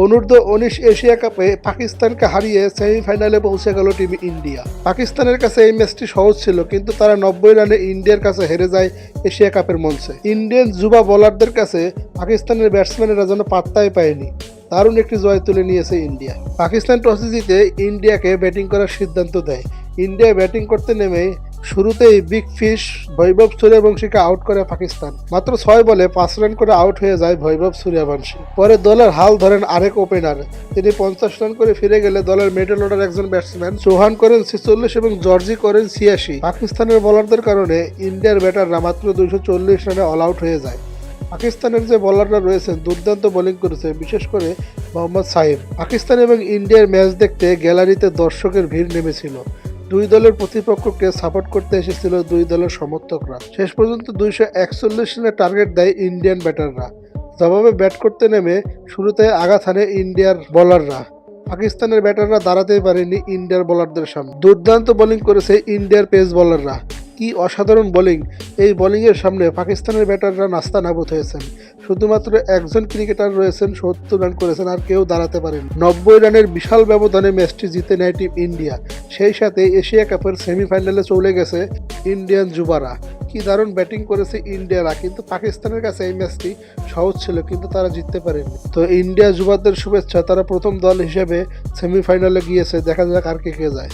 অনূর্ধ্ব-19 Asia কাপে পাকিস্তানকে হারিয়ে সেমিফাইনালে পৌঁছে গেল টিম ইন্ডিয়া। পাকিস্তানের কাছে এই ম্যাচটি সহজ ছিল, কিন্তু তারা 90 রানে ইন্ডিয়ার কাছে হেরে যায় এশিয়া কাপের মঞ্চে। ইন্ডিয়ান যুবা বোলারদের কাছে পাকিস্তানের ব্যাটসম্যানেরা যেন পাত্তাই পায়নি। দারুণ একটি জয় তুলে নিয়েছে ইন্ডিয়া। পাকিস্তান টসে জিতে ইন্ডিয়াকে ব্যাটিং করার সিদ্ধান্ত দেয়। ইন্ডিয়া ব্যাটিং করতে নেমে শুরুতেই বিগ ফিশ বৈভব সূর্যবংশীকে আউট করে পাকিস্তান। মাত্র 6 বলে 5 রান করে আউট হয়ে যায় বৈভব সূর্যবংশী। পরে দলের হাল ধরেন আরেক ওপেনার। তিনি 50 রান করে ফিরে গেলে দলের মিডল অর্ডার একজন ব্যাটসম্যান চৌহান করেন 46 এবং জর্জি করেন 86। পাকিস্তানের বোলারদের কারণে ইন্ডিয়ার ব্যাটাররা মাত্র 240 রানে অল আউট হয়ে যায়। পাকিস্তানের যে বোলাররা রয়েছেন দুর্দান্ত বোলিং করেছে, বিশেষ করে মোহাম্মদ সাইম। পাকিস্তান এবং ইন্ডিয়ার ম্যাচ দেখতে গ্যালারিতে দর্শকের ভিড় নেমেছিল। দুই দলের প্রতিপক্ষকে সাপোর্ট করতে এসেছিল দুই দলের সমর্থকরা। শেষ পর্যন্ত 241 রানের টার্গেট দেয় ইন্ডিয়ান ব্যাটাররা। জবাবে ব্যাট করতে নেমে শুরুতে আঘাত হানে ইন্ডিয়ার বোলাররা। পাকিস্তানের ব্যাটাররা দাঁড়াতেই পারেনি ইন্ডিয়ার বোলারদের সামনে। দুর্দান্ত বোলিং করেছে ইন্ডিয়ার পেস বোলাররা। কি অসাধারণ বোলিং! এই বোলিংয়ের সামনে পাকিস্তানের ব্যাটাররা নাস্তানাবুদ হয়েছেন। শুধুমাত্র একজন ক্রিকেটার রয়েছেন 70 রান করেছেন, আর কেউ দাঁড়াতে পারেন। 90 রানের বিশাল ব্যবধানে ম্যাচটি জিতে নেয় টিম ইন্ডিয়া। সেই সাথে এশিয়া কাপের সেমিফাইনালে চলে গেছে ইন্ডিয়ান যুবারা। কি দারুণ ব্যাটিং করেছে ইন্ডিয়ারা, কিন্তু পাকিস্তানের কাছে এই ম্যাচটি সহজ ছিল, কিন্তু তারা জিততে পারেনি। তো ইন্ডিয়া যুবাদের শুভেচ্ছা, তারা প্রথম দল হিসেবে সেমিফাইনালে গিয়েছে। দেখা যাক আর কে কে যায়।